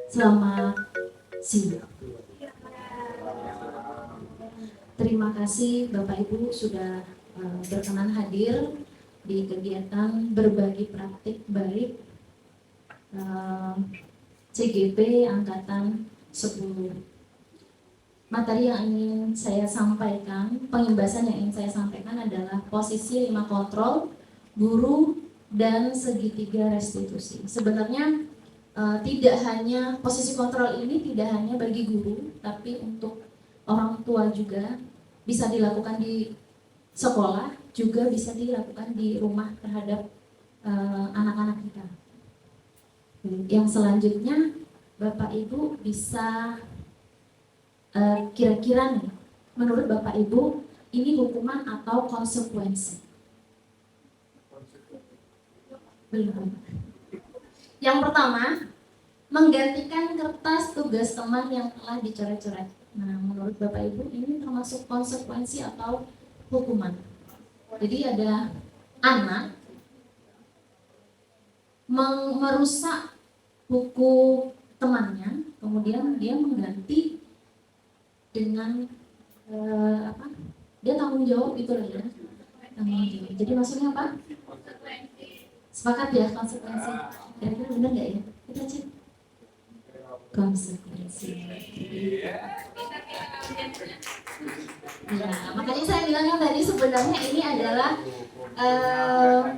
Selamat siang. Terima kasih Bapak Ibu sudah berkenan hadir di kegiatan berbagi praktik baik CGP Angkatan 10. Materi yang ingin saya sampaikan, pengimbasan yang ingin saya sampaikan adalah posisi 5 kontrol, guru, dan segitiga restitusi. Sebenarnya tidak hanya posisi kontrol ini tidak hanya bagi guru, tapi untuk orang tua juga bisa dilakukan di sekolah, juga bisa dilakukan di rumah terhadap anak-anak kita. Yang selanjutnya Bapak Ibu bisa kira-kira nih, menurut Bapak Ibu ini hukuman atau konsekuensi? Belum. Yang pertama, menggantikan kertas tugas teman yang telah dicoret-coret. Nah, menurut Bapak Ibu ini termasuk konsekuensi atau hukuman? Jadi ada anak merusak buku temannya, kemudian dia mengganti dengan dia tanggung jawab gitu lah ya. Tanggung jawab. Jadi maksudnya apa? Sepakat ya konsekuensi. Kira-kira benar nggak ya? Kita cek konsekuensi. Ya, makanya saya bilangnya tadi sebenarnya ini adalah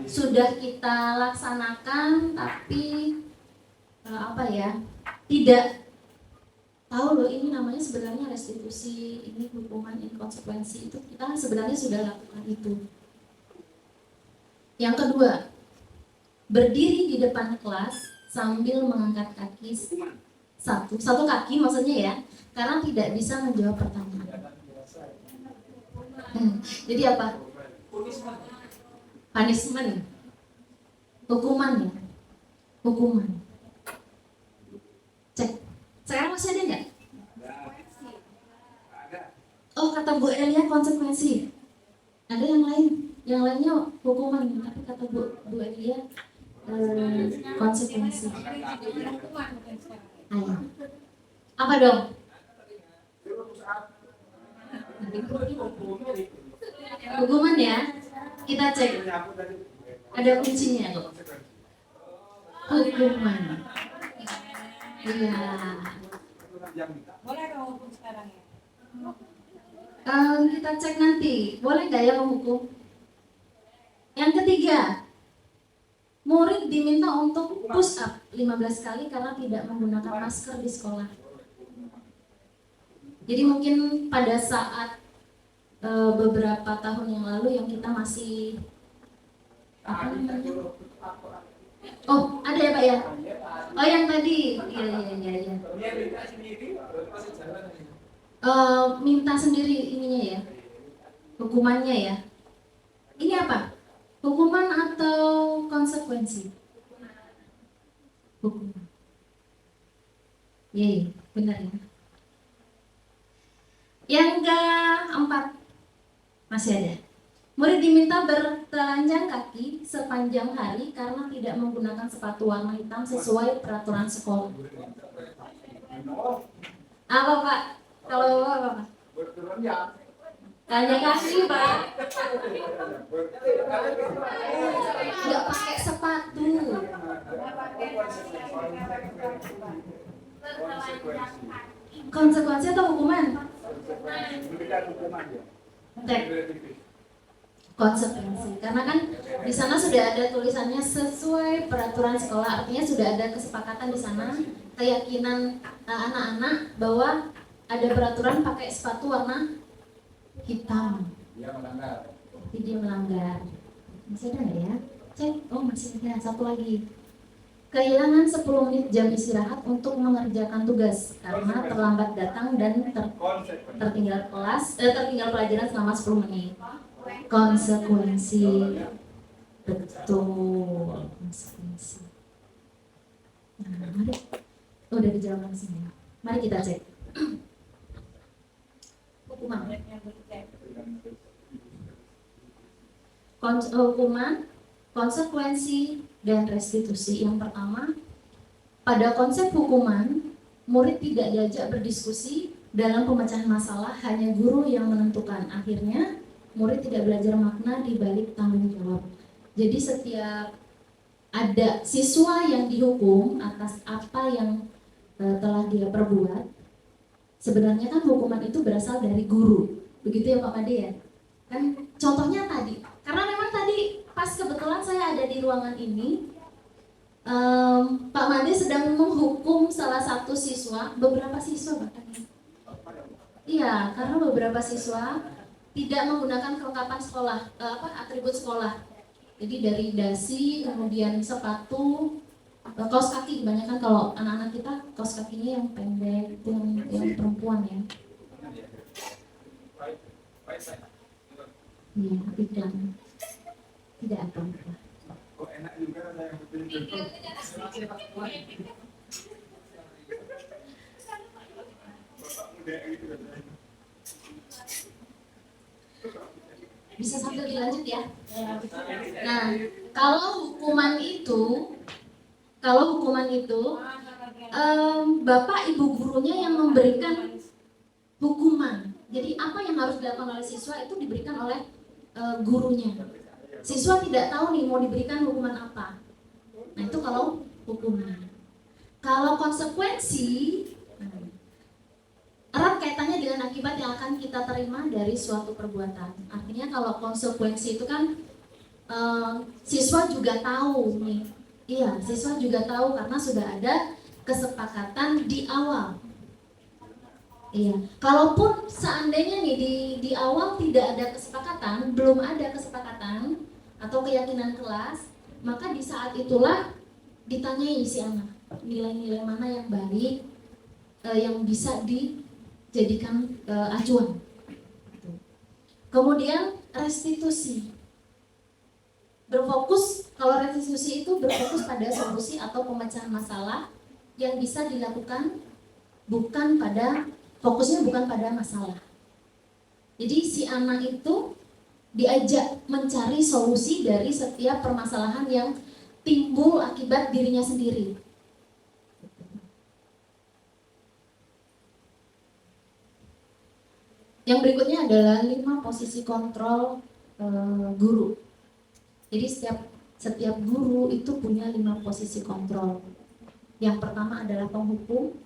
sudah kita laksanakan, tapi tidak tahu loh ini namanya sebenarnya restitusi, ini hukuman, ini konsekuensi, itu kita sebenarnya sudah lakukan itu. Yang kedua, berdiri di depan kelas sambil mengangkat kaki satu kaki maksudnya ya, karena tidak bisa menjawab pertanyaan. Jadi apa? Punishment. Hukuman ya. Hukuman. Cek. Sekarang masih ada nggak? Oh, kata Bu Elia konsekuensi. Ada yang lain? Yang lainnya hukuman, tapi kata Bu Elia konsekuensi. Ayo. Apa dong? Hukuman ya. Kita cek. Ada kuncinya kok. Hukuman. Iya. Boleh dong hukum sekarang ya? Kita cek nanti. Boleh nggak ya menghukum? Yang ketiga, murid diminta untuk push up 15 kali karena tidak menggunakan masker di sekolah. Jadi mungkin pada saat beberapa tahun yang lalu yang kita masih oh ada ya Pak ya? Oh yang tadi, iya. Minta sendiri ininya ya, hukumannya ya. Ini apa? Hukuman atau konsekuensi? Hukuman. Iya, benar ya. Yang keempat masih ada. Murid diminta bertelanjang kaki sepanjang hari karena tidak menggunakan sepatu warna hitam sesuai peraturan sekolah. Apa Pak? Kalau apa? Telanjang kaki Pak. Nggak pakai sepatu. Konsekuensi atau hukuman? Cek. Konsekuensi, karena kan di sana sudah ada tulisannya sesuai peraturan sekolah, artinya sudah ada kesepakatan di sana, keyakinan anak-anak bahwa ada peraturan pakai sepatu warna hitam. Dia melanggar. Masih ada nggak ya? Cek. Oh masih ada. Satu lagi. Kehilangan 10 menit jam istirahat untuk mengerjakan tugas karena terlambat datang dan tertinggal pelajaran selama 10 menit. Konsekuensi. Betul, konsekuensi. Nah, mari. Udah dijawab langsung ya. Mari kita cek. Hukuman. Hukuman, konsekuensi, dan restitusi. Yang pertama, pada konsep hukuman murid tidak diajak berdiskusi dalam pemecahan masalah, hanya guru yang menentukan. Akhirnya murid tidak belajar makna di balik tanggung jawab. Jadi setiap ada siswa yang dihukum atas apa yang telah dia perbuat, sebenarnya kan hukuman itu berasal dari guru. Begitu ya Pak Made ya? Kan contohnya tadi, karena memang tadi pas kebetulan saya ada di ruangan ini, Pak Made sedang menghukum salah satu siswa, beberapa siswa bahkan. Iya, karena beberapa siswa tidak menggunakan kelengkapan sekolah, atribut sekolah. Jadi dari dasi, kemudian sepatu, kaos kaki. Kebanyakan kalau anak-anak kita kaos kakinya yang pendek, itu yang perempuan ya. Iya, iklan. Tidak apa-apa. Kok enak juga ada yang bisa sambil dilanjut ya. Nah, kalau hukuman itu, Bapak Ibu gurunya yang memberikan hukuman. Jadi apa yang harus dilakukan oleh siswa itu diberikan oleh gurunya. Siswa tidak tahu nih mau diberikan hukuman apa. Nah itu kalau hukuman. Kalau konsekuensi, erat kaitannya dengan akibat yang akan kita terima dari suatu perbuatan. Artinya kalau konsekuensi itu kan siswa juga tahu nih. Iya, siswa juga tahu karena sudah ada kesepakatan di awal. Iya, kalaupun seandainya nih di awal tidak ada kesepakatan, belum ada kesepakatan atau keyakinan kelas, maka di saat itulah ditanyai si anak nilai-nilai mana yang baik, yang bisa dijadikan acuan. Kemudian restitusi, kalau restitusi itu berfokus pada solusi atau pemecahan masalah yang bisa dilakukan fokusnya bukan pada masalah. Jadi si anak itu diajak mencari solusi dari setiap permasalahan yang timbul akibat dirinya sendiri. Yang berikutnya adalah 5 posisi kontrol guru. Jadi setiap guru itu punya 5 posisi kontrol. Yang pertama adalah penghukum,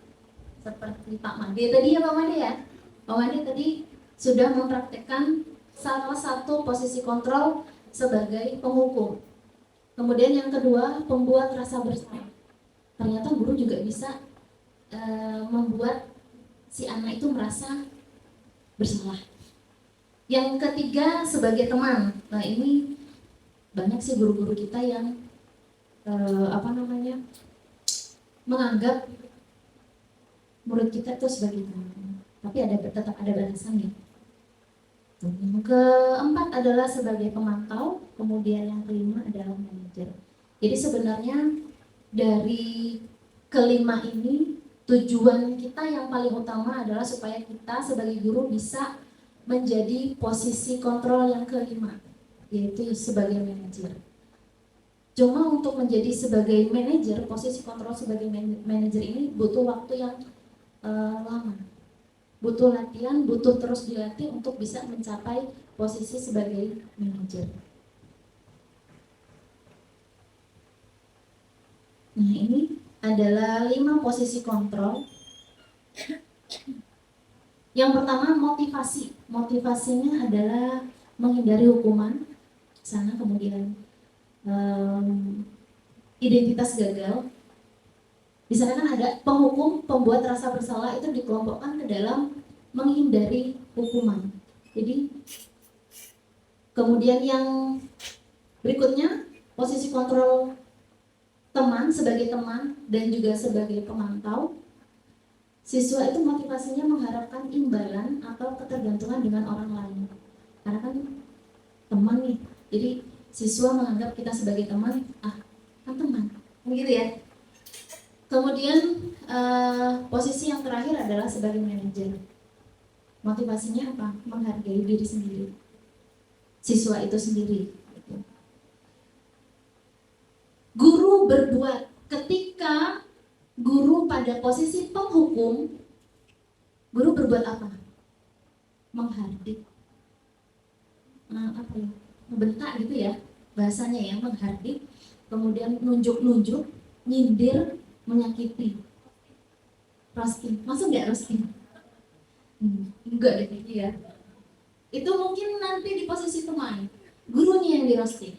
seperti Pak Made tadi ya Pak Made ya. Pak Made tadi sudah mempraktekkan salah satu posisi kontrol sebagai penghukum. Kemudian yang kedua, pembuat rasa bersalah. Ternyata guru juga bisa membuat si anak itu merasa bersalah. Yang ketiga, sebagai teman. Nah ini banyak sih guru-guru kita yang menganggap murid kita itu sebagai teman, tapi tetap ada batasannya. Yang keempat adalah sebagai pemantau, kemudian yang kelima adalah manajer. Jadi sebenarnya dari kelima ini tujuan kita yang paling utama adalah supaya kita sebagai guru bisa menjadi posisi kontrol yang kelima, yaitu sebagai manajer. Cuma untuk menjadi sebagai manajer, posisi kontrol sebagai manajer ini butuh waktu yang lama, butuh latihan, butuh terus dilatih untuk bisa mencapai posisi sebagai manajer. Nah ini adalah 5 posisi kontrol. Yang pertama motivasi. Motivasinya adalah menghindari hukuman, sana kemudian identitas gagal. Di sana kan ada penghukum, pembuat rasa bersalah, itu dikelompokkan ke dalam menghindari hukuman. Jadi kemudian yang berikutnya posisi kontrol teman, sebagai teman dan juga sebagai pemantau. Siswa itu motivasinya mengharapkan imbalan atau ketergantungan dengan orang lain. Karena kan teman nih, jadi siswa menganggap kita sebagai teman, kan teman, begitu ya. Kemudian posisi yang terakhir adalah sebagai manajer. Motivasinya apa? Menghargai diri sendiri, siswa itu sendiri. Guru berbuat ketika guru pada posisi penghukum, guru berbuat apa? Menghardik, apa ya? Membentak gitu ya bahasanya ya, menghardik, kemudian nunjuk-nunjuk, nyindir, menyakiti. Roasting, masuk nggak roasting? Enggak deh kayaknya ya. Itu mungkin nanti di posisi pemain, gurunya yang di roasting.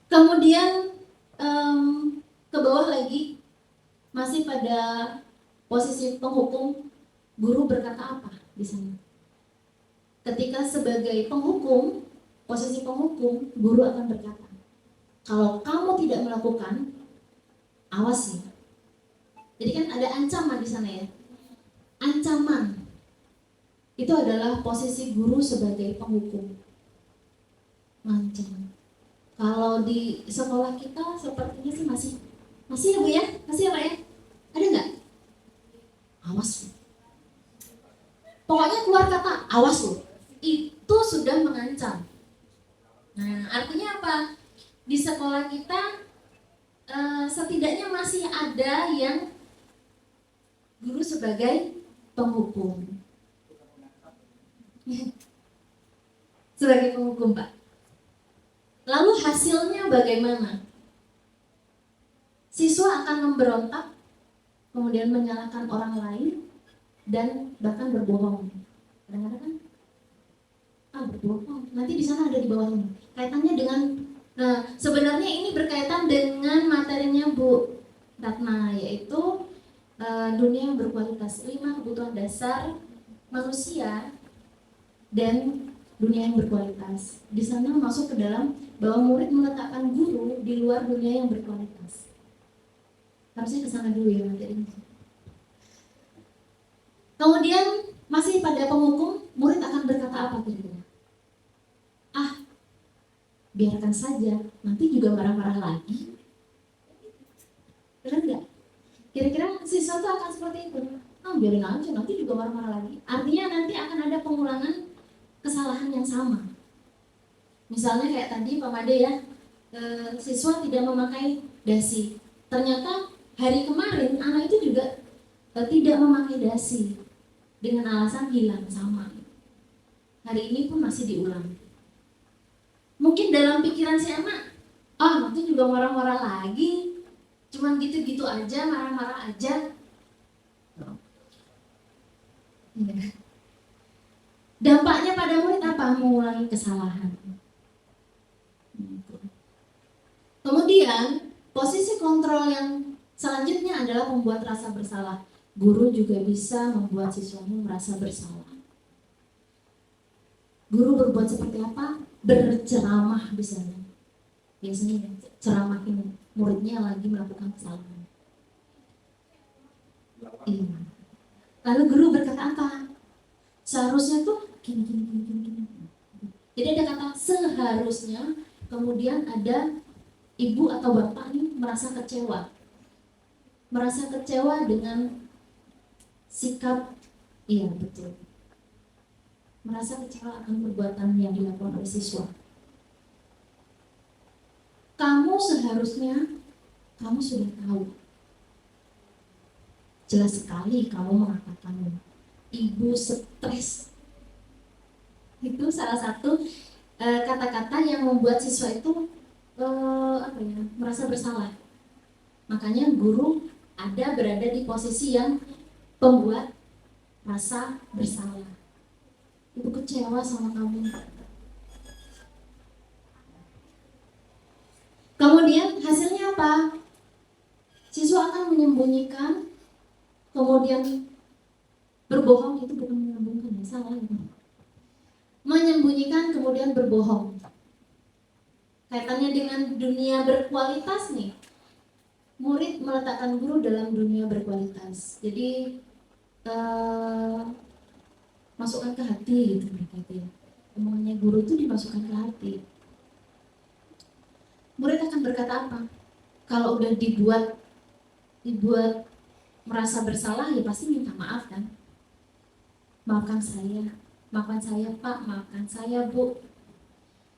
Kemudian ke bawah lagi, masih pada posisi penghukum, guru berkata apa di sana? Ketika sebagai penghukum, posisi penghukum, guru akan berkata, kalau kamu tidak melakukan, awas ya. Jadi kan ada ancaman di sana ya. Ancaman itu adalah posisi guru sebagai penghukum. Ngancam. Kalau di sekolah kita sepertinya sih masih ya Bu ya? Masih ya Pak ya? Ada nggak? Awas lu. Pokoknya keluar kata awas lu. Itu sudah mengancam. Nah, artinya apa? Di sekolah kita setidaknya masih ada yang guru sebagai penghukum. Sebagai penghukum Pak. Lalu hasilnya bagaimana? Siswa akan memberontak, kemudian menyalahkan orang lain, dan bahkan berbohong. Kadang-kadang kan berbohong. Nanti di sana ada di bawahnya. Kaitannya dengan, nah sebenarnya ini berkaitan dengan materinya Bu Ratna, yaitu dunia yang berkualitas, 5 kebutuhan dasar manusia dan dunia yang berkualitas. Di sana masuk ke dalam bahwa murid meletakkan guru di luar dunia yang berkualitas. Harusnya ke sana dulu ya materinya. Kemudian masih pada penghukum, murid akan berkata apa kira-kira? Biarkan saja, nanti juga marah-marah lagi. Benar nggak? Kira-kira siswa itu akan seperti itu. Biarin aja, nanti juga marah-marah lagi. Artinya nanti akan ada pengulangan kesalahan yang sama. Misalnya kayak tadi Pak Made ya, siswa tidak memakai dasi. Ternyata hari kemarin anak itu juga tidak memakai dasi dengan alasan hilang sama. Hari ini pun masih diulang. Mungkin dalam pikiran si anak, nanti juga marah-marah lagi. Cuman gitu-gitu aja, marah-marah aja. Dampaknya pada murid apa? Mengulangi kesalahan. Kemudian, posisi kontrol yang selanjutnya adalah membuat rasa bersalah. Guru juga bisa membuat siswanya merasa bersalah. Guru berbuat seperti apa? Berceramah misalnya. Biasanya ceramahin muridnya lagi melakukan kesalahan. Iya. Lalu guru berkata apa? Seharusnya tuh gini. Jadi ada kata seharusnya, kemudian ada ibu atau bapak nih merasa kecewa. Merasa kecewa dengan sikap, iya betul. Merasa kecewa akan perbuatan yang dilakukan oleh siswa. Kamu seharusnya, kamu sudah tahu. Jelas sekali kamu mengatakan ibu stres. Itu salah satu kata-kata yang membuat siswa itu merasa bersalah. Makanya guru berada di posisi yang pembuat rasa bersalah. Ibu kecewa sama kamu. Kemudian hasilnya apa? Siswa akan menyembunyikan, kemudian berbohong. Itu bukan menyembunyikan, salah itu. Menyembunyikan kemudian berbohong. Kaitannya dengan dunia berkualitas nih. Murid meletakkan guru dalam dunia berkualitas. Jadi masukkan ke hati gitu mereka itu ya. Omongannya guru itu dimasukkan ke hati. Murid akan berkata apa? Kalau udah dibuat merasa bersalah ya pasti minta maaf kan. Maafkan saya Pak, maafkan saya Bu.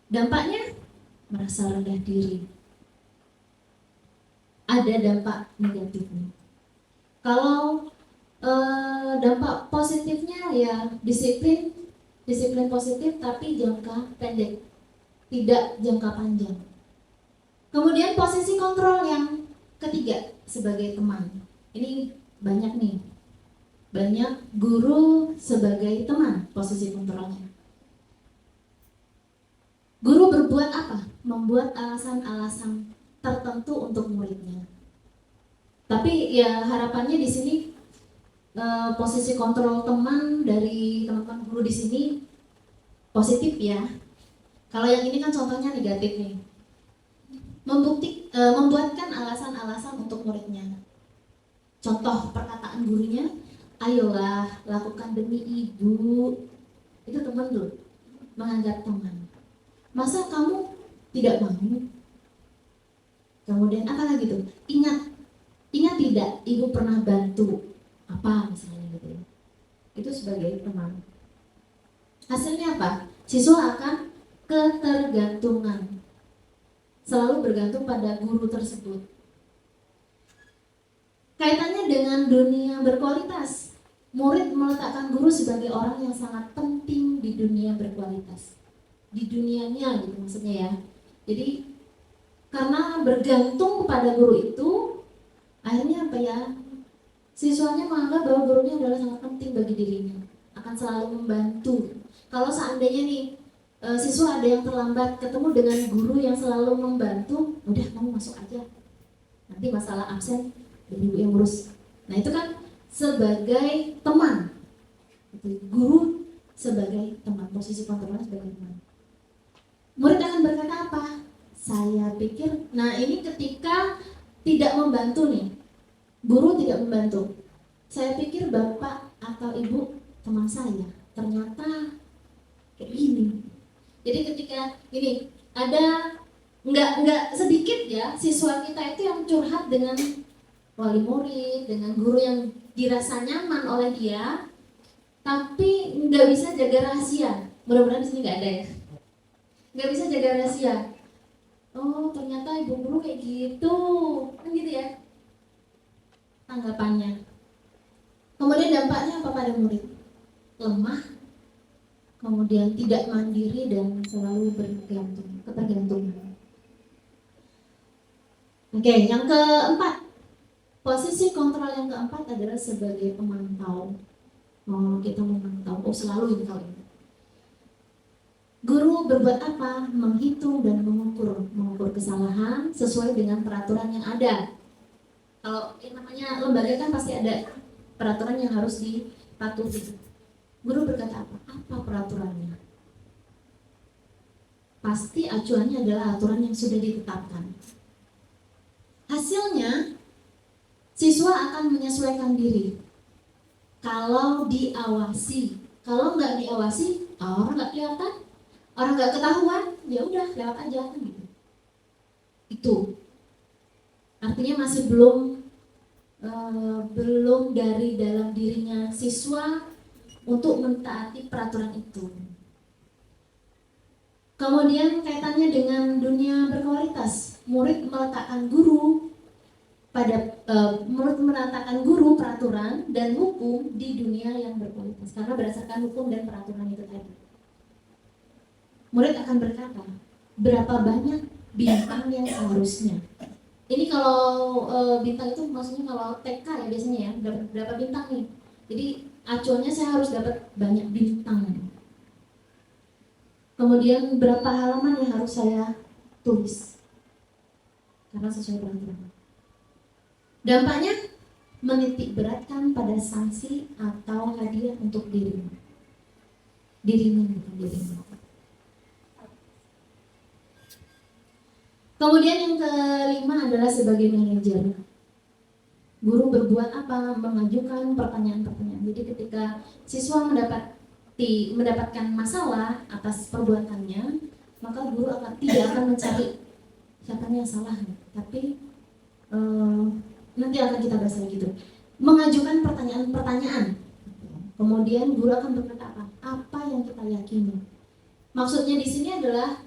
Dampaknya merasa rendah diri. Ada dampak negatifnya. Kalau dampak positifnya ya disiplin positif tapi jangka pendek, tidak jangka panjang. Kemudian posisi kontrol yang ketiga sebagai teman. Ini banyak nih, banyak guru sebagai teman posisi kontrolnya. Guru berbuat apa? Membuat alasan-alasan tertentu untuk muridnya. Tapi ya harapannya di sini posisi kontrol teman dari teman-teman guru di sini positif ya. Kalau yang ini kan contohnya negatif nih. Membuatkan alasan-alasan untuk muridnya. Contoh perkataan gurunya, ayolah lakukan demi ibu. Itu teman tuh, menganggap teman. Masa kamu tidak mau? Kemudian apa lagi tuh? Ingat tidak ibu pernah bantu apa misalnya gitu ya. Itu sebagai teman. Hasilnya apa? Siswa akan ketergantungan, selalu bergantung pada guru tersebut. Kaitannya dengan dunia berkualitas, murid meletakkan guru sebagai orang yang sangat penting di dunia berkualitas, di dunianya gitu maksudnya ya. Jadi karena bergantung kepada guru itu, akhirnya apa ya? Siswanya menganggap bahwa gurunya adalah sangat penting bagi dirinya, akan selalu membantu. Kalau seandainya nih siswa ada yang terlambat ketemu dengan guru yang selalu membantu, udah kamu masuk aja, nanti masalah absen ibu yang urus. Nah itu kan sebagai teman, guru sebagai teman, posisi kontrolnya sebagai teman. Murid akan berkata apa? Saya pikir, nah ini ketika tidak membantu nih, guru tidak membantu. Saya pikir bapak atau ibu teman saya, ternyata kayak gini. Jadi ketika ini ada nggak sedikit ya siswa kita itu yang curhat dengan wali murid, dengan guru yang dirasa nyaman oleh dia, tapi nggak bisa jaga rahasia. Mudah-mudahan di sini nggak ada ya. Nggak bisa jaga rahasia. Oh ternyata ibu guru kayak gitu, kan gitu ya tanggapannya. Kemudian dampaknya apa pada murid? Lemah, kemudian tidak mandiri dan selalu ketergantungan. Oke, yang keempat, posisi kontrol yang keempat adalah sebagai pemantau. Kita memantau, selalu ini kalau ini. Guru berbuat apa? Menghitung dan mengukur kesalahan sesuai dengan peraturan yang ada. Kalau yang namanya lembaga kan pasti ada peraturan yang harus dipatuhi. Guru berkata apa? Apa peraturannya? Pasti acuannya adalah aturan yang sudah ditetapkan. Hasilnya, siswa akan menyesuaikan diri. Kalau diawasi, kalau nggak diawasi, orang nggak kelihatan, orang nggak ketahuan, ya udah lewat aja kan gitu. Itu artinya masih belum dari dalam dirinya siswa untuk mentaati peraturan itu. Kemudian kaitannya dengan dunia berkualitas, murid meletakkan guru peraturan dan hukum di dunia yang berkualitas karena berdasarkan hukum dan peraturan itu tadi. Murid akan berkata, berapa banyak bintang yang seharusnya. Ini kalau bintang itu maksudnya kalau TK ya biasanya ya, berapa bintang nih. Jadi acuannya saya harus dapat banyak bintang. Kemudian berapa halaman yang harus saya tulis karena sesuai peraturan. Dampaknya menitik beratkan pada sanksi atau hadiah untuk dirinya bukan dirinya. Kemudian yang kelima adalah sebagai manajer. Guru berbuat apa? Mengajukan pertanyaan-pertanyaan. Jadi ketika siswa mendapatkan masalah atas perbuatannya, maka guru tidak akan mencari siapa yang salah, tapi nanti akan kita bahas lagi gitu. Mengajukan pertanyaan-pertanyaan. Kemudian guru akan berkata apa? Apa yang kita yakini. Maksudnya di sini adalah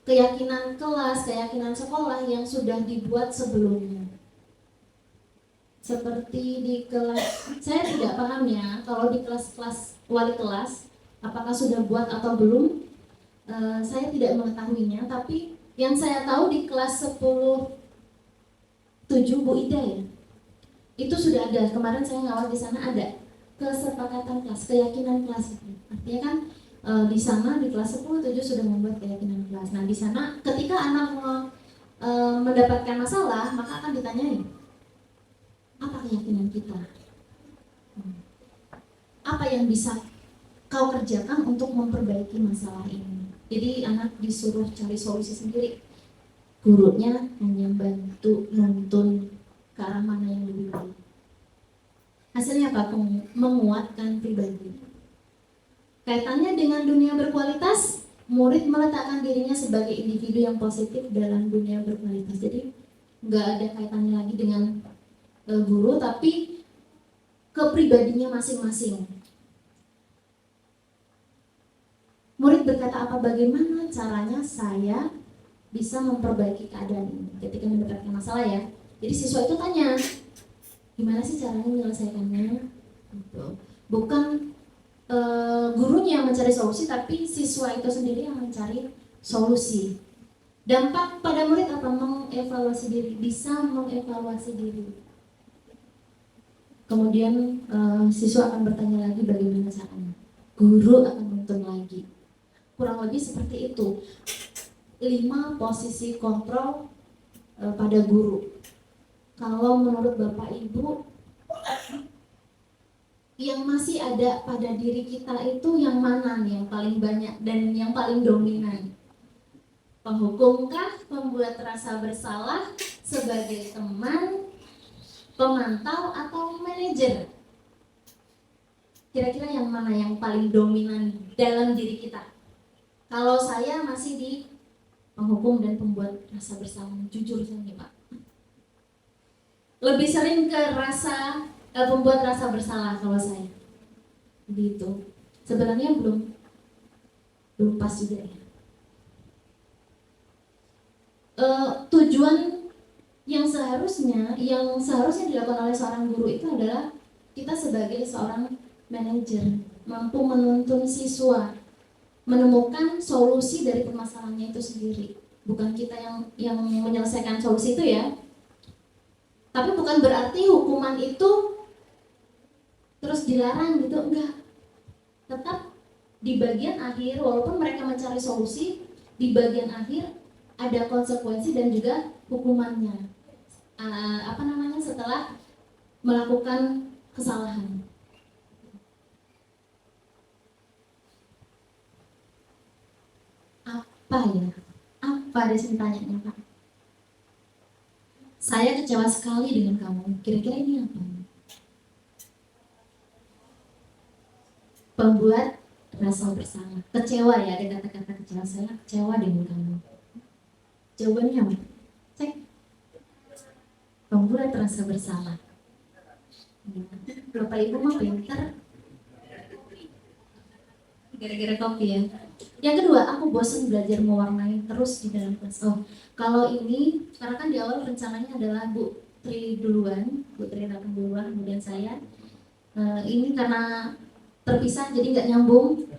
keyakinan kelas, keyakinan sekolah yang sudah dibuat sebelumnya. Seperti di kelas, saya tidak paham ya, kalau di kelas-kelas wali kelas, apakah sudah buat atau belum, saya tidak mengetahuinya, tapi yang saya tahu di kelas 10-7 Bu Ida ya, itu sudah ada, kemarin saya ngawal di sana ada kesepakatan kelas, keyakinan kelas itu. Artinya kan di sana di kelas 10-7 sudah membuat keyakinan kelas. Nah di sana ketika anak mendapatkan masalah, maka akan ditanyain, apa keyakinan kita? Apa yang bisa kau kerjakan untuk memperbaiki masalah ini? Jadi anak disuruh cari solusi sendiri. Gurunya hanya bantu nuntun ke arah mana yang lebih baik. Hasilnya apa? Menguatkan pribadi. Kaitannya dengan dunia berkualitas, murid meletakkan dirinya sebagai individu yang positif dalam dunia berkualitas. Jadi nggak ada kaitannya lagi dengan guru, tapi ke pribadinya masing-masing. Murid berkata, apa bagaimana caranya saya bisa memperbaiki keadaan ini ketika mendapatkan masalah ya. Jadi siswa itu tanya, gimana sih caranya menyelesaikannya? Gitu. Bukan gurunya yang mencari solusi, tapi siswa itu sendiri yang mencari solusi. Dampak pada murid apa? Mengevaluasi diri, bisa mengevaluasi diri. Kemudian siswa akan bertanya lagi bagaimana caranya. Guru akan menuntun lagi. Kurang lebih seperti itu. 5 posisi kontrol pada guru. Kalau menurut Bapak Ibu, yang masih ada pada diri kita itu yang mana nih yang paling banyak dan yang paling dominan? Penghukumkah, pembuat rasa bersalah, sebagai teman, pemantau, atau manajer? Kira-kira yang mana yang paling dominan dalam diri kita? Kalau saya masih di penghukum dan pembuat rasa bersalah, jujur saya nih Pak. Lebih sering ke pembuat rasa bersalah kalau saya. Gitu. Sebenarnya belum pas juga ya. Tujuan yang seharusnya dilakukan oleh seorang guru itu adalah kita sebagai seorang manajer mampu menuntun siswa menemukan solusi dari permasalahannya itu sendiri. Bukan kita yang menyelesaikan solusi itu ya. Tapi bukan berarti hukuman itu terus dilarang gitu, enggak. Tetap di bagian akhir, walaupun mereka mencari solusi, di bagian akhir ada konsekuensi dan juga hukumannya. Setelah melakukan kesalahan. Apa ya? Apa di sini tanyanya Pak? Saya kecewa sekali dengan kamu. Kira-kira ini apa? Pembuat rasa bersalah. Kecewa ya, ada kata-kata kecewa. Saya kecewa dengan kamu. Jawabannya apa? Cek. Pembuat rasa bersalah. Bapak Ibu mah pintar. Gara-gara kopi ya. Yang kedua, aku bosan belajar mewarnai terus di dalam kelas. Oh, kalau ini, karena kan di awal rencananya adalah Bu Tri duluan, Bu Tri datang duluan, kemudian saya. Ini karena terpisah, jadi nggak nyambung.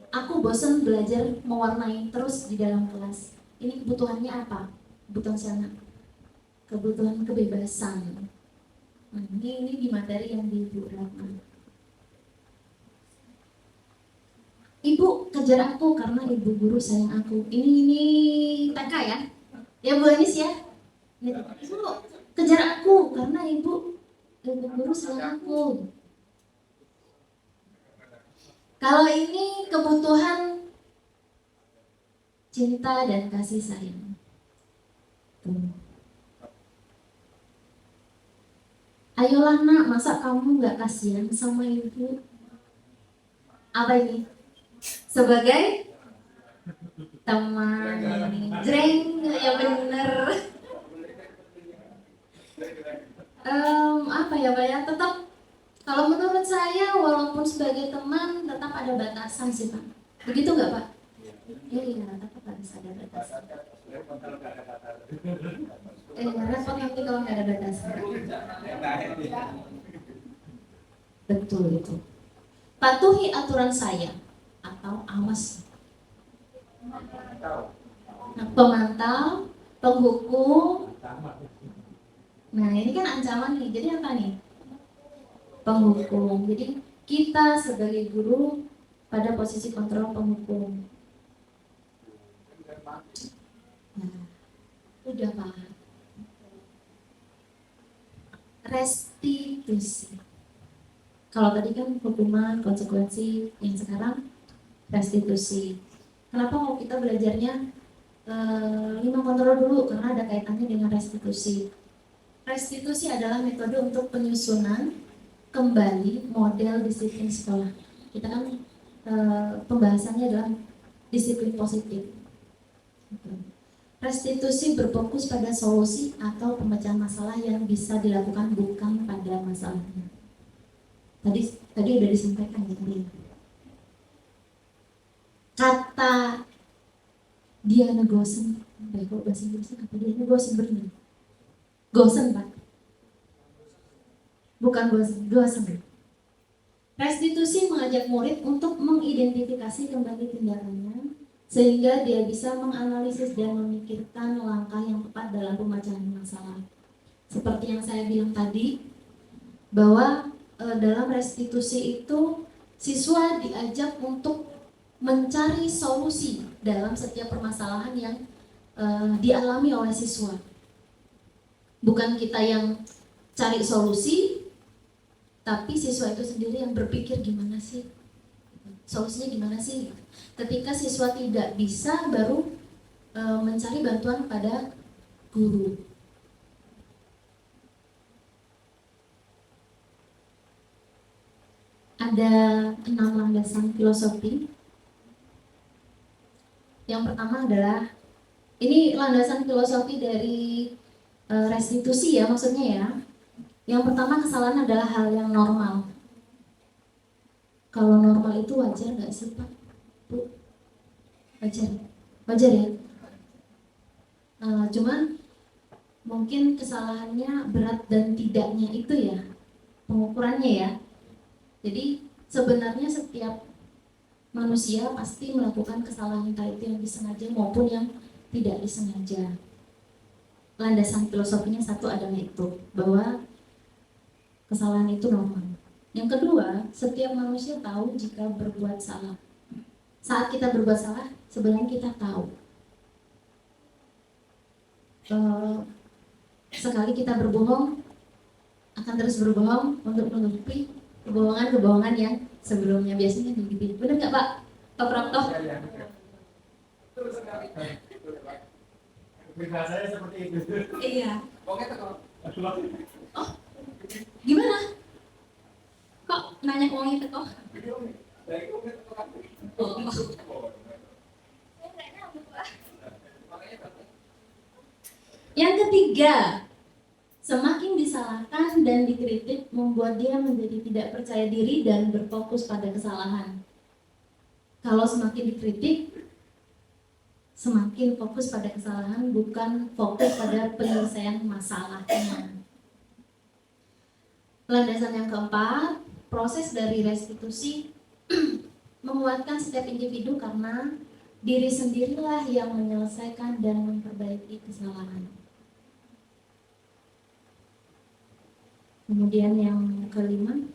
Aku bosan belajar mewarnai terus di dalam kelas. Ini kebutuhannya apa? Kebutuhan sana. Kebutuhan kebebasan. Nah, ini di materi yang di Bu Ratna. Ibu kejar aku karena ibu guru sayang aku. Ini TK ya? Ya Bu Anis ya? Ibu kejar aku karena ibu guru sayang aku. Kalau ini kebutuhan cinta dan kasih sayang. Ayolah nak, masa kamu nggak kasihan sama ibu? Apa ini? Sebagai teman, jreng, ya bener. Apa ya Pak ya, tetap kalau menurut saya walaupun sebagai teman tetap ada batasan sih Pak. Begitu nggak Pak? Iya, tetap ada. harus ada batasan. Repot nanti kalau nggak ada batasan. Betul itu. Patuhi aturan saya atau awas. Nah, pemantau, penghukum. Nah, ini kan ancaman nih. Jadi apa nih? Penghukum. Jadi kita sebagai guru pada posisi kontrol penghukum. Nah, udah Pak. Restitusi. Kalau tadi kan hukuman, konsekuensi, yang sekarang restitusi. Kenapa mau kita belajarnya 5 kontrol dulu? Karena ada kaitannya dengan restitusi. Restitusi adalah metode untuk penyusunan kembali model disiplin sekolah. Kita kan pembahasannya adalah disiplin positif. Restitusi berfokus pada solusi atau pemecahan masalah yang bisa dilakukan bukan pada masalahnya. Tadi udah disampaikan ya tadi. Kata Diana Gosen, baik bahasa Inggrisnya kata Diana Gosen benar. Gosen Pak. Bukan Gosen. Restitusi mengajak murid untuk mengidentifikasi kembali tindakannya sehingga dia bisa menganalisis dan memikirkan langkah yang tepat dalam pemecahan masalah. Seperti yang saya bilang tadi, bahwa dalam restitusi itu siswa diajak untuk mencari solusi dalam setiap permasalahan yang dialami oleh siswa. Bukan kita yang cari solusi, tapi siswa itu sendiri yang berpikir gimana sih, solusinya gimana sih. Ketika siswa tidak bisa, baru mencari bantuan pada guru. Ada 6 landasan filosofi. Yang pertama adalah, ini landasan filosofi dari restitusi ya maksudnya ya. Yang pertama, kesalahan adalah hal yang normal. Kalau normal itu wajar nggak sih Pak? Bu? Wajar ya? Cuman mungkin kesalahannya berat dan tidaknya itu ya pengukurannya ya. Jadi sebenarnya setiap manusia pasti melakukan kesalahan, entah itu yang disengaja maupun yang tidak disengaja. Landasan filosofinya satu adalah itu, bahwa kesalahan itu normal. Yang kedua, setiap manusia tahu jika berbuat salah. Saat kita berbuat salah, sebenarnya kita tahu. Sekali kita berbohong, akan terus berbohong untuk menutupi kebohongan-kebohongan yang sebelumnya. Biasanya begitu. Benar nggak Pak? Pak Prapto? Bahasanya seperti itu. Iya. Oh, gimana? Kok nanya uangnya teko? Oh. Yang ketiga, semakin disalahkan dan dikritik membuat dia menjadi tidak percaya diri dan berfokus pada kesalahan. Kalau semakin dikritik, semakin fokus pada kesalahan, bukan fokus pada penyelesaian masalahnya. Landasan yang keempat, proses dari restitusi menguatkan setiap individu karena diri sendirilah yang menyelesaikan dan memperbaiki kesalahan. Kemudian yang kelima,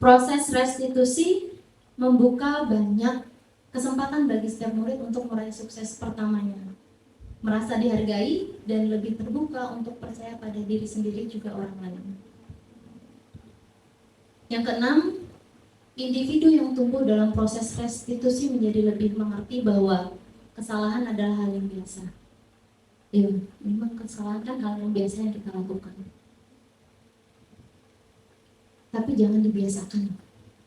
proses restitusi membuka banyak kesempatan bagi setiap murid untuk meraih sukses pertamanya, merasa dihargai dan lebih terbuka untuk percaya pada diri sendiri juga orang lain. Yang keenam, individu yang tumbuh dalam proses restitusi menjadi lebih mengerti bahwa kesalahan adalah hal yang biasa. Ya, memang kesalahan kan hal yang biasa yang kita lakukan. Tapi jangan dibiasakan.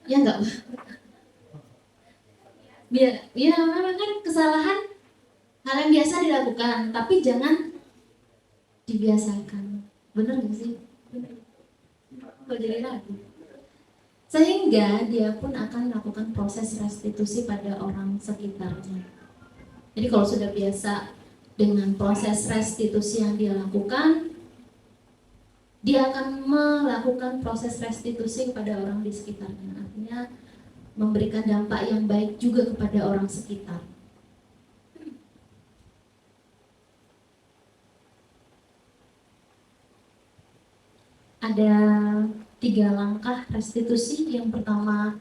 Ya enggak? Ya memang kan kesalahan hal yang biasa dilakukan, tapi jangan dibiasakan. Benar nggak sih? Kok jadi ragu? Sehingga dia pun akan melakukan proses restitusi pada orang sekitarnya. Jadi kalau sudah biasa dengan proses restitusi yang dia lakukan, dia akan melakukan proses restitusi kepada orang di sekitarnya. Artinya memberikan dampak yang baik juga kepada orang sekitar. Ada 3 langkah restitusi. Yang pertama,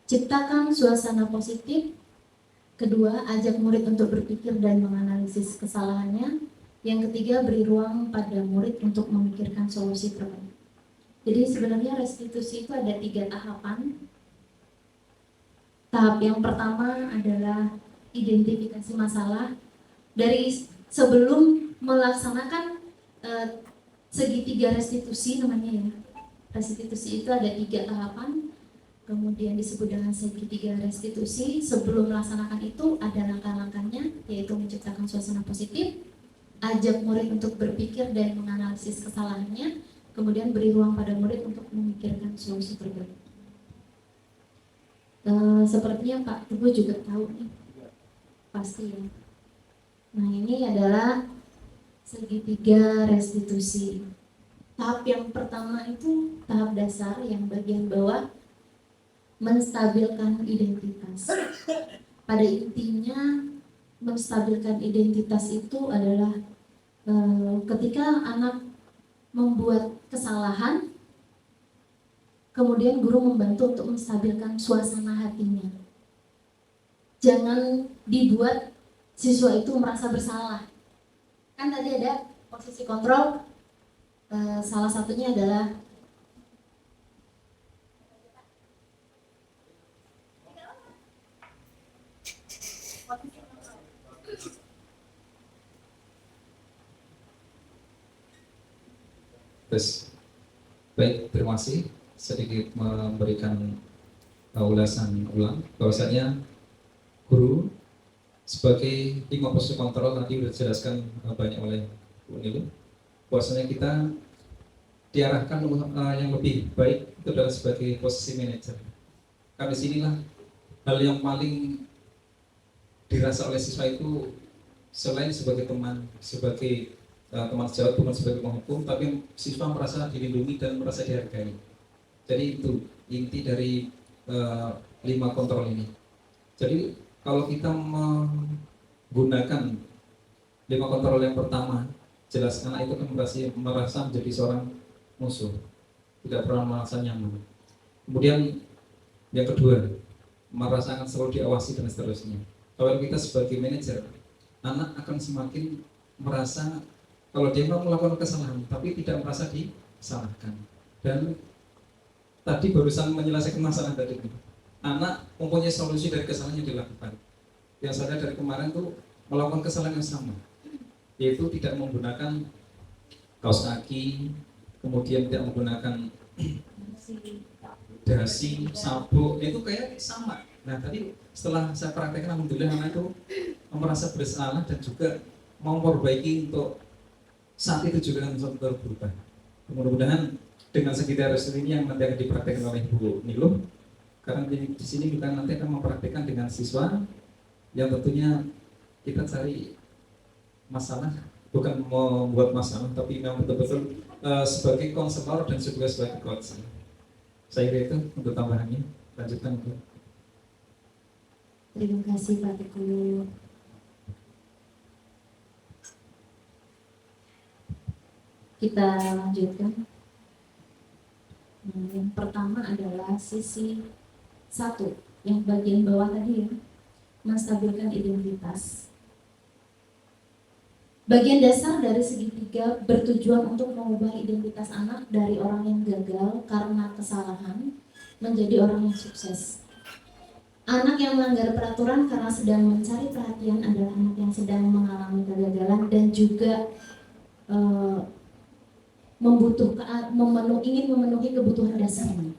ciptakan suasana positif. Kedua, ajak murid untuk berpikir dan menganalisis kesalahannya. Yang ketiga, beri ruang pada murid untuk memikirkan solusi terbaik. Jadi sebenarnya restitusi itu ada 3 tahapan. Tahap yang pertama adalah identifikasi masalah. Dari sebelum melaksanakan segitiga restitusi namanya ya. Restitusi itu ada 3 tahapan. Kemudian disebut dengan segitiga restitusi. Sebelum melaksanakan itu ada langkah-langkahnya, yaitu menciptakan suasana positif, ajak murid untuk berpikir dan menganalisis kesalahannya, kemudian beri ruang pada murid untuk memikirkan solusi terbaik. Sepertinya Pak Teguh juga tahu nih, pasti ya. Nah, ini adalah segitiga restitusi. Tahap yang pertama itu tahap dasar yang bagian bawah, menstabilkan identitas. Pada intinya menstabilkan identitas itu adalah ketika anak membuat kesalahan, kemudian guru membantu untuk menstabilkan suasana hatinya. Jangan dibuat siswa itu merasa bersalah. Kan tadi ada posisi kontrol, salah satunya adalah baik, terima kasih. Sedikit memberikan ulasan ulang bahwasanya guru sebagai tim posisi kontrol tadi sudah dijelaskan banyak oleh Bu Nilu, bahwasanya kita diarahkan yang lebih baik itu adalah sebagai posisi manajer. Karena disinilah hal yang paling dirasa oleh siswa itu selain sebagai teman, sebagai teman sejawat, bukan sebagai penghukum, tapi siswa merasa dilindungi dan merasa dihargai. Jadi itu inti dari 5 kontrol ini. Jadi kalau kita menggunakan 5 kontrol yang pertama, jelas anak itu kan merasa menjadi seorang musuh, tidak pernah merasa nyaman. Kemudian yang kedua, merasa akan selalu diawasi dan seterusnya. Kalau kita sebagai manajer, anak akan semakin merasa kalau dia mau melakukan kesalahan, tapi tidak merasa disalahkan. Dan tadi barusan menyelesaikan masalah tadi, anak mempunyai solusi dari kesalahan yang dilakukan. Yang saya dari kemarin tuh melakukan kesalahan yang sama, yaitu tidak menggunakan kaos kaki, kemudian tidak menggunakan dasi, sabuk, itu kayak sama. Nah tadi setelah saya praktekkan, alhamdulillah anak itu merasa bersalah dan juga mau memperbaiki untuk saat itu juga akan berubah. Mudah-mudahan dengan segitiga restitusi ini yang nanti akan dipraktekkan oleh Bu Nilu, karena di sini kita nanti akan mempraktekkan dengan siswa yang tentunya kita cari masalah, bukan membuat masalah, tapi memang betul-betul sebagai konselor dan juga sebagai coach. Saya kira itu untuk tambahannya. Lanjutkan Bu. Terima kasih Pak Teguh. Kita lanjutkan. Yang pertama adalah sisi 1, yang bagian bawah tadi ya, menstabilkan identitas. Bagian dasar dari segitiga bertujuan untuk mengubah identitas anak dari orang yang gagal karena kesalahan menjadi orang yang sukses. Anak yang melanggar peraturan karena sedang mencari perhatian adalah anak yang sedang mengalami kegagalan dan juga ingin memenuhi kebutuhan dasarnya.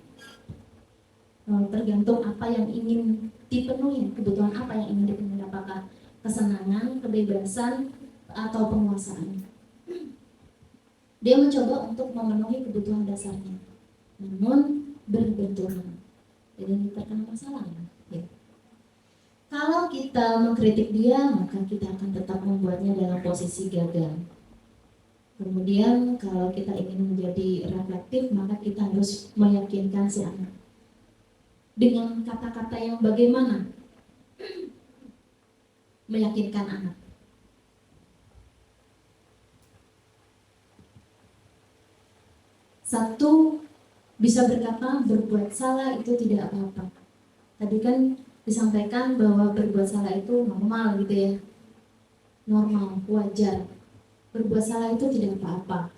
Tergantung apa yang ingin dipenuhi, kebutuhan apa yang ingin dipenuhi, apakah kesenangan, kebebasan, atau penguasaan. Dia mencoba untuk memenuhi kebutuhan dasarnya, namun berbenturan, jadi terkena masalah. Ya. Kalau kita mengkritik dia, maka kita akan tetap membuatnya dalam posisi gagal. Kemudian kalau kita ingin menjadi reflektif, maka kita harus meyakinkan si anak. Dengan kata-kata yang bagaimana? Meyakinkan anak. Satu, bisa berkata berbuat salah itu tidak apa-apa. Tadi kan disampaikan bahwa berbuat salah itu normal gitu ya. Normal, wajar. Berbuat salah itu tidak apa-apa.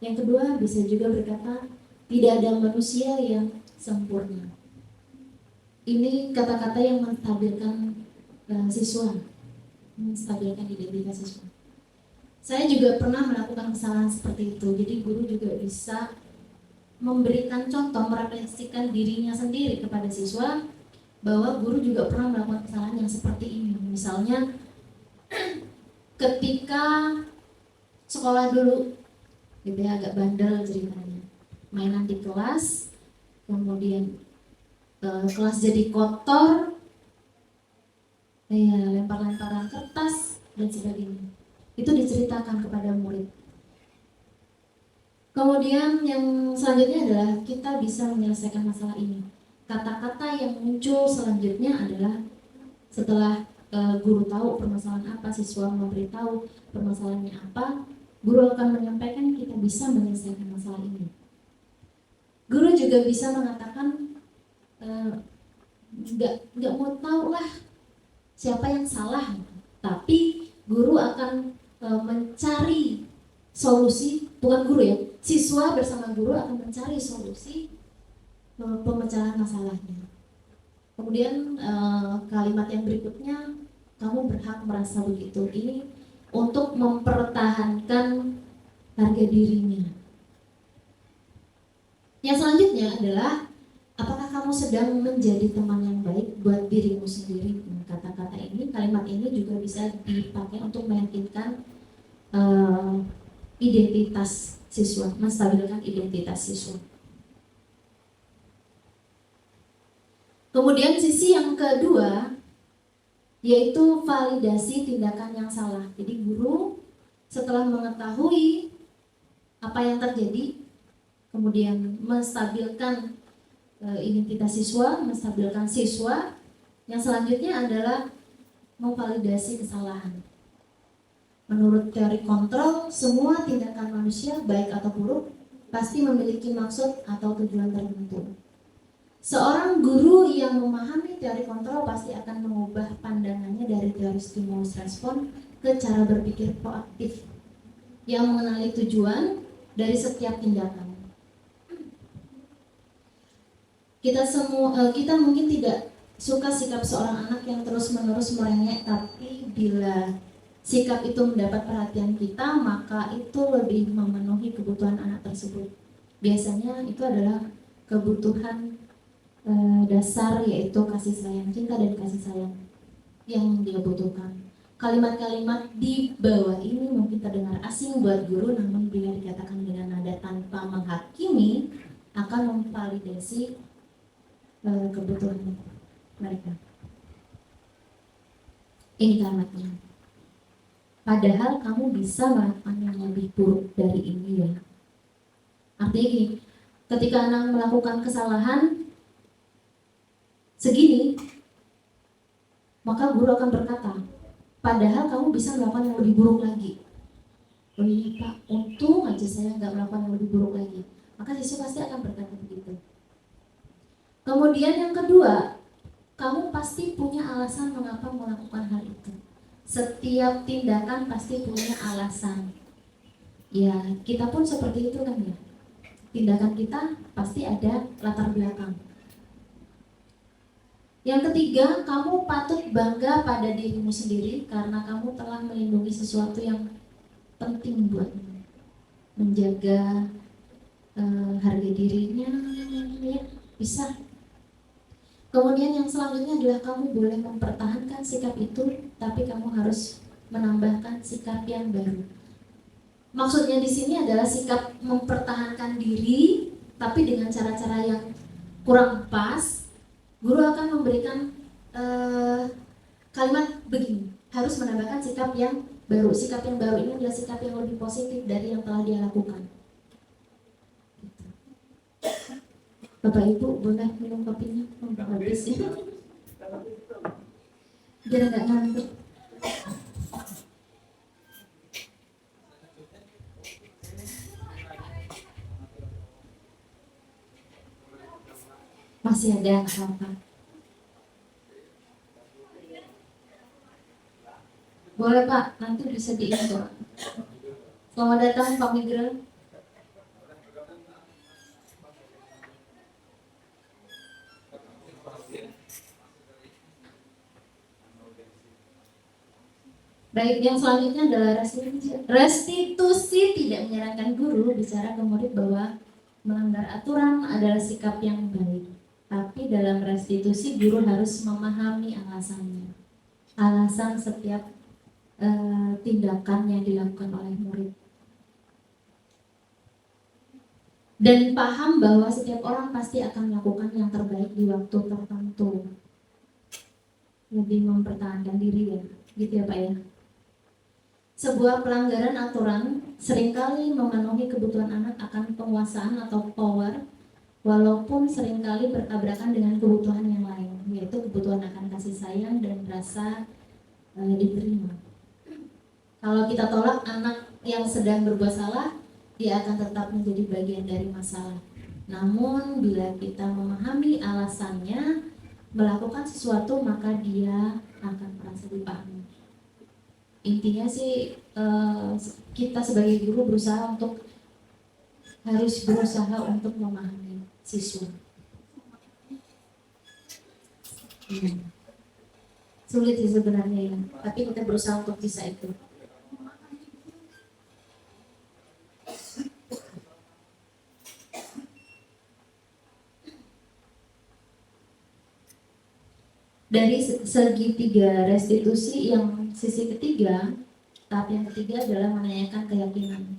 Yang kedua, bisa juga berkata tidak ada manusia yang sempurna. Ini kata-kata yang menstabilkan siswa, menstabilkan identitas siswa. Saya juga pernah melakukan kesalahan seperti itu. Jadi guru juga bisa memberikan contoh, merefleksikan dirinya sendiri kepada siswa bahwa guru juga pernah melakukan kesalahan yang seperti ini. Misalnya ketika sekolah dulu, gitu ya, agak bandel ceritanya, mainan di kelas, kemudian kelas jadi kotor, ya, lempar-lemparan kertas dan sebagainya. Itu diceritakan kepada murid. Kemudian yang selanjutnya adalah kita bisa menyelesaikan masalah ini. Kata-kata yang muncul selanjutnya adalah setelah guru tahu permasalahan apa, siswa memberitahu permasalahannya apa, guru akan menyampaikan kita bisa menyelesaikan masalah ini. Guru juga bisa mengatakan nggak mau tahu lah siapa yang salah, tapi guru akan mencari solusi, bukan guru ya, siswa bersama guru akan mencari solusi pemecahan masalahnya. Kemudian kalimat yang berikutnya, kamu berhak merasa begitu. Ini untuk mempertahankan harga dirinya. Yang selanjutnya adalah, apakah kamu sedang menjadi teman yang baik buat dirimu sendiri? Kata-kata ini, kalimat ini juga bisa dipakai untuk meyakinkan identitas siswa, menstabilkan identitas siswa. Kemudian sisi yang kedua yaitu validasi tindakan yang salah. Jadi guru setelah mengetahui apa yang terjadi, kemudian menstabilkan identitas siswa, menstabilkan siswa, yang selanjutnya adalah memvalidasi kesalahan. Menurut teori kontrol, semua tindakan manusia, baik atau buruk, pasti memiliki maksud atau tujuan tertentu. Seorang guru yang memahami teori kontrol pasti akan mengubah pandangannya dari teori stimulus respon ke cara berpikir proaktif yang mengenali tujuan dari setiap tindakan. Kita mungkin tidak suka sikap seorang anak yang terus-menerus merengek, tapi bila sikap itu mendapat perhatian kita, maka itu lebih memenuhi kebutuhan anak tersebut. Biasanya itu adalah kebutuhan dasar, yaitu kasih sayang, cinta dan kasih sayang yang dia butuhkan. Kalimat-kalimat di bawah ini mungkin terdengar asing buat guru, namun bila dikatakan dengan nada tanpa menghakimi akan memvalidasi kebutuhan mereka. Ini kalimatnya. Padahal kamu bisa melakukan yang lebih buruk dari ini ya. Artinya gini, ketika anak melakukan kesalahan segini, maka guru akan berkata, padahal kamu bisa melakukan yang lebih buruk lagi. Oh iya Pak, untung aja saya nggak melakukan yang lebih buruk lagi. Maka siswa pasti akan berkata begitu. Kemudian yang kedua, kamu pasti punya alasan mengapa melakukan hal itu. Setiap tindakan pasti punya alasan. Ya, kita pun seperti itu kan ya. Tindakan kita pasti ada latar belakang. Yang ketiga, kamu patut bangga pada dirimu sendiri karena kamu telah melindungi sesuatu yang penting buatmu. Menjaga harga dirinya, ya, bisa. Kemudian yang selanjutnya adalah kamu boleh mempertahankan sikap itu, tapi kamu harus menambahkan sikap yang baru. Maksudnya di sini adalah sikap mempertahankan diri, tapi dengan cara-cara yang kurang pas. Guru akan memberikan kalimat begini, harus menambahkan sikap yang baru. Sikap yang baru ini adalah sikap yang lebih positif dari yang telah dia lakukan. Bapak Ibu boleh minum kopinya? Habis ya. Biar nggak ngantuk. Masih ada apa? Boleh Pak, nanti bisa diinfo. Selamat datang Pak Migran. Baik, yang selanjutnya adalah restitusi. Restitusi tidak menyarankan guru bicara ke murid bahwa melanggar aturan adalah sikap yang baik. Tapi dalam restitusi guru harus memahami alasannya. Alasan setiap tindakan yang dilakukan oleh murid. Dan paham bahwa setiap orang pasti akan melakukan yang terbaik di waktu tertentu. Lebih mempertahankan diri ya, gitu ya Pak ya. Sebuah pelanggaran aturan seringkali memenuhi kebutuhan anak akan penguasaan atau power, walaupun seringkali bertabrakan dengan kebutuhan yang lain, yaitu kebutuhan akan kasih sayang dan rasa diterima. Kalau kita tolak anak yang sedang berbuat salah, dia akan tetap menjadi bagian dari masalah. Namun bila kita memahami alasannya melakukan sesuatu, maka dia akan merasa dipahami. Intinya sih kita sebagai guru harus berusaha untuk memahami siswa. Sulit sih sebenarnya ya, tapi kita berusaha untuk bisa itu. Dari segitiga restitusi yang sisi ketiga, tahap yang ketiga adalah menanyakan keyakinan.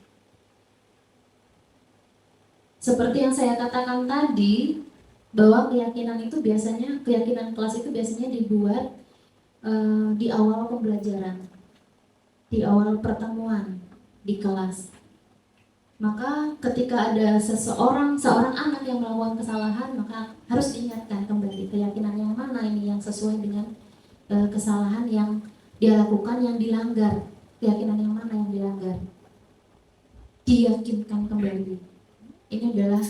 Seperti yang saya katakan tadi, bahwa keyakinan kelas itu biasanya dibuat di awal pembelajaran, di awal pertemuan di kelas. Maka ketika ada seorang anak yang melakukan kesalahan, maka harus diingatkan kembali keyakinan yang mana ini yang sesuai dengan kesalahan yang dia lakukan, yang dilanggar, keyakinan yang mana yang dilanggar, diyakinkan kembali. Ini adalah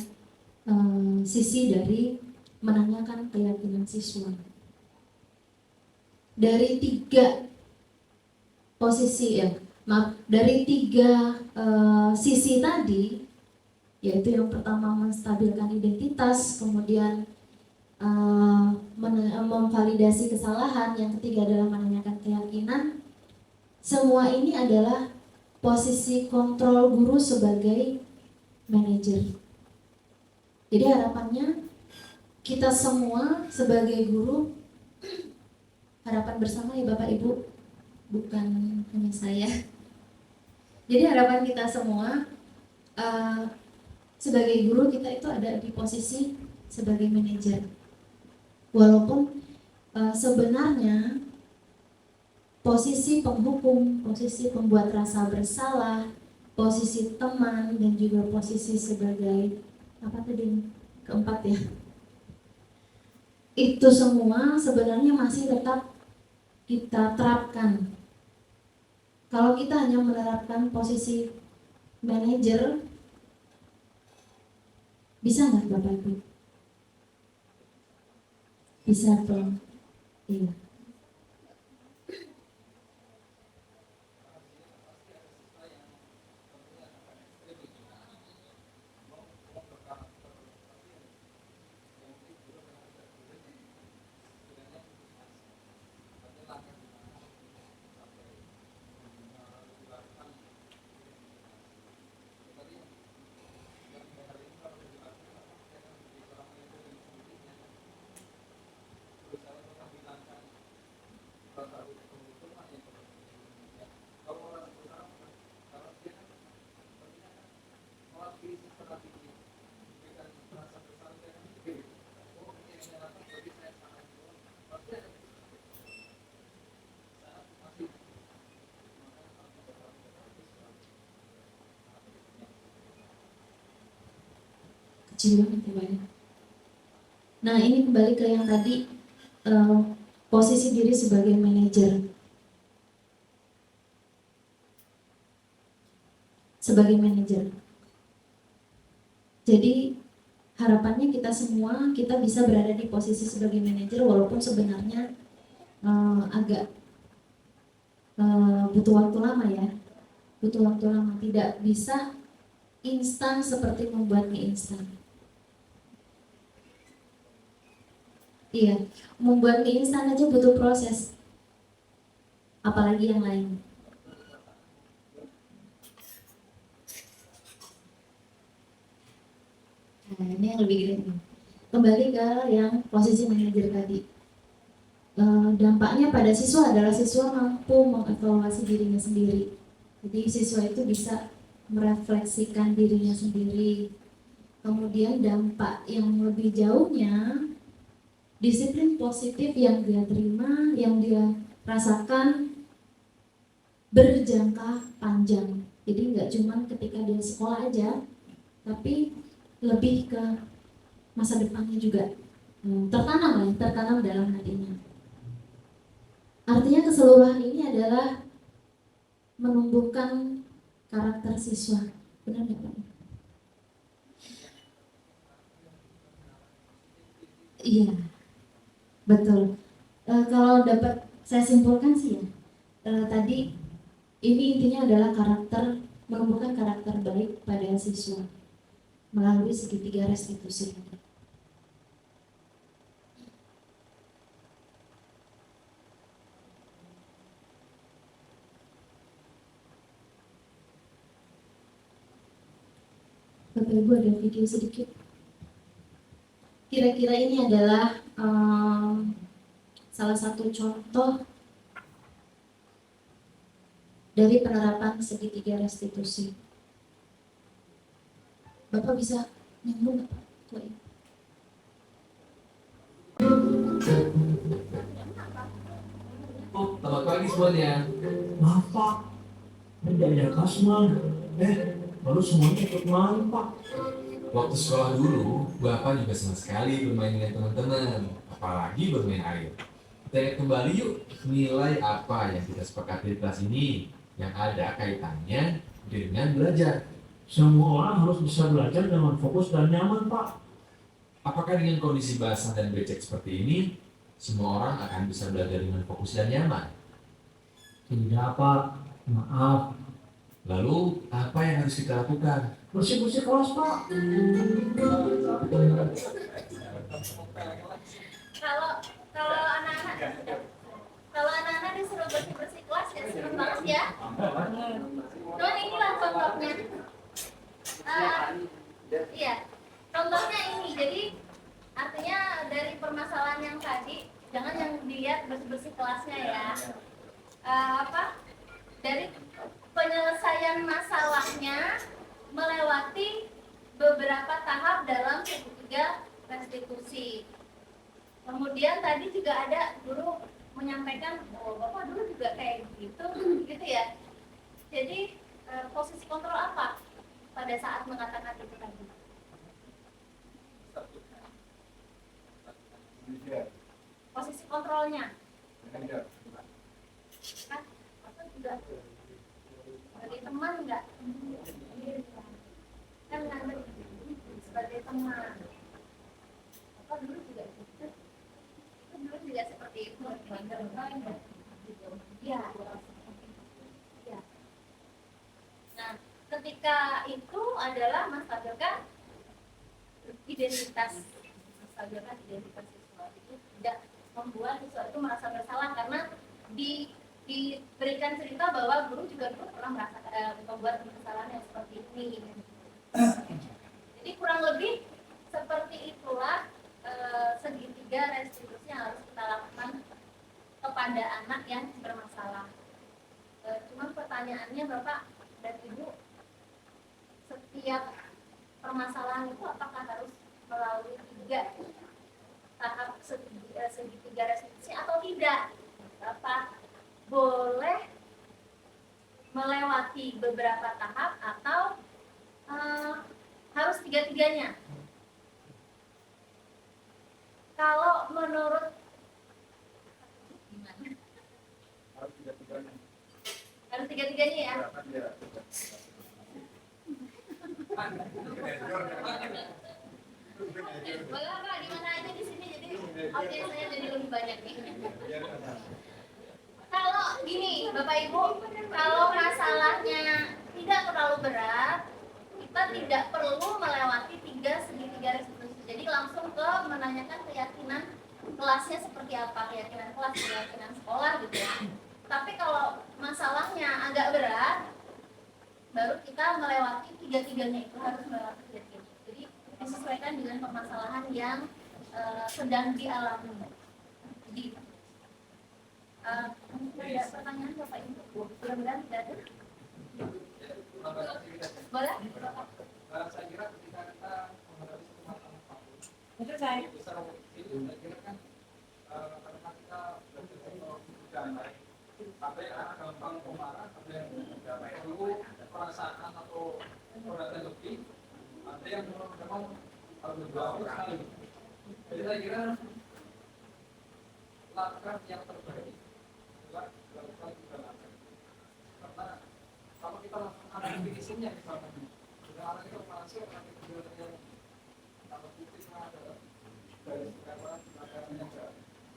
sisi dari menanyakan keyakinan siswa. Dari tiga posisi dari tiga sisi tadi, yaitu yang pertama menstabilkan identitas, kemudian memvalidasi kesalahan, yang ketiga adalah menanyakan keyakinan. Semua ini adalah posisi kontrol guru sebagai manajer. Jadi harapannya kita semua sebagai guru, harapan bersama ya Bapak Ibu, bukan hanya saya. Jadi harapan kita semua sebagai guru, kita itu ada di posisi sebagai manajer. Walaupun sebenarnya posisi penghukum, posisi pembuat rasa bersalah, posisi teman, dan juga posisi sebagai keempat ya, itu semua sebenarnya masih tetap kita terapkan. Kalau kita hanya menerapkan posisi manajer, bisa nggak Bapak Ibu? Bisa tuh, iya. kecil banget ya Pak ya. Nah ini kembali ke yang tadi, posisi diri sebagai manajer. Sebagai manajer. Jadi harapannya kita semua kita bisa berada di posisi sebagai manajer, walaupun sebenarnya agak butuh waktu lama ya. Butuh waktu lama, tidak bisa instan seperti membuat mie instan. Iya, membuat mie instan aja butuh proses, apalagi yang lain. Nah, ini yang lebih gede nih. Kembali ke yang posisi manajer tadi. Dampaknya pada siswa adalah siswa mampu mengevaluasi dirinya sendiri. Jadi siswa itu bisa merefleksikan dirinya sendiri. Kemudian dampak yang lebih jauhnya, disiplin positif yang dia terima, yang dia rasakan berjangka panjang. Jadi nggak cuma ketika dia sekolah aja, tapi lebih ke masa depannya juga tertanam dalam hatinya. Artinya keseluruhan ini adalah menumbuhkan karakter siswa. Benar nggak Pak? Iya, betul. Kalau dapat saya simpulkan sih ya, tadi ini intinya adalah menumbuhkan karakter baik pada siswa melalui segitiga restitusi. Bapak Ibu ada video sedikit. Kira-kira ini adalah salah satu contoh dari penerapan segitiga restitusi. Bapak bisa nyambung nggak Pak? Oh, selamat pagi semuanya. Maaf Pak, menjadi kasman. Baru semuanya ikut main Pak. Waktu sekolah dulu, Bapak juga senang sekali bermain dengan teman-teman, apalagi bermain air. Kita lihat kembali yuk, nilai apa yang kita sepakati di kelas ini yang ada kaitannya dengan belajar. Semua orang harus bisa belajar dengan fokus dan nyaman Pak. Apakah dengan kondisi basah dan becek seperti ini, semua orang akan bisa belajar dengan fokus dan nyaman? Tidak Pak, maaf. Lalu, apa yang harus kita lakukan? Bersih-bersih kelas Pak. Kalau anak-anak disuruh bersih kelas ya seneng banget ya. Cuman inilah contohnya. Iya, contohnya ini. Jadi artinya dari permasalahan yang tadi, jangan yang dilihat bersih kelasnya ya. Dari penyelesaian masalahnya melewati beberapa tahap dalam segitiga restitusi. Kemudian tadi juga ada guru menyampaikan, oh Bapak dulu juga kayak gitu ya. Jadi posisi kontrol apa pada saat mengatakan itu tadi? Posisi kontrolnya? Kan Bapak juga sebagai teman enggak? Kan nggak sebagai teman. Bapak dulu juga gitu. Dulu juga seperti itu. Ya. Nah, ketika itu adalah Mas Fadil kan identitas siswa itu tidak membuat siswa itu merasa bersalah karena diberikan cerita bahwa guru juga dulu pernah membuat kesalahan yang seperti ini. Jadi kurang lebih seperti itulah segitiga restitusi yang harus kita lakukan kepada anak yang bermasalah. Cuma pertanyaannya Bapak dan Ibu, setiap permasalahan itu apakah harus melalui 3 tahap segitiga restitusi atau tidak? Bapak boleh melewati beberapa tahap atau harus 3-tiganya? menurut gimana? Harus tiga-tiganya ya. Boleh Pak, di mana aja di sini jadi audiensnya jadi lebih banyak nih. Kalau gini, Bapak Ibu, kalau masalahnya tidak terlalu berat, kita tidak perlu melewati tiga segitiga restitusi. Jadi langsung ke menanyakan keyakinan kelasnya seperti apa, keyakinan kelas, keyakinan sekolah gitu ya. Tapi kalau masalahnya agak berat, baru kita melewati tiga-tiganya itu harus melewati tiga-tiganya. Jadi disesuaikan dengan permasalahan yang sedang dialami. Jadi ada pertanyaan Bapak Ibu? Mudah-mudahan tidak ada. Boleh? Saya kira ketika kita menghadapi satu masalah apapun, Itu saya. besar itu saya kira kan karena kita belajar teknologi dan baik, ada yang anak gampang pemarah, ada yang perlu perasaan atau perhatian lebih, ada yang memang harus berjuang sekali. Jadi saya kira langkah yang terbaik adalah dilakukan tiga langkah. Karena kalau kita langsung ada definisinya misalnya, dengan anak itu masih akan kejualan yang kalau titiknya adalah dari berapa makanan yang enggak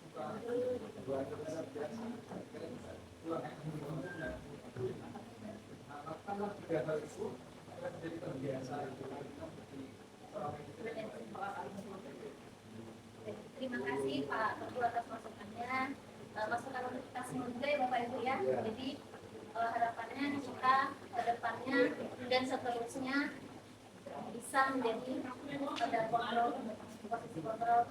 suka dua besar biasa, kira bisa pulang lakukanlah tiga hal itu agar menjadi terbiasa itu kita menjadi seorang yang Terima kasih Pak Ketua atas masukannya. Masukan untuk kita semua juga ya Bapak Ibu ya. Jadi harapannya kita ke depannya dan seterusnya bisa menjadi pada kontrol, posisi kontrol.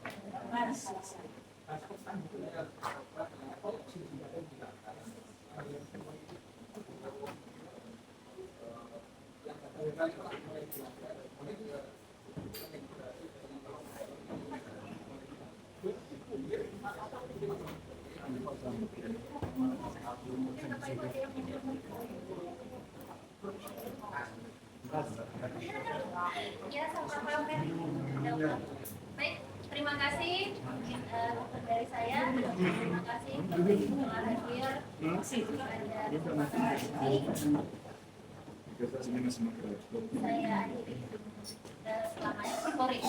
Ya, sama-sama. Baik, terima kasih dari saya. Terima kasih telah hadir. Ada saya akhiri selamanya. Sorry.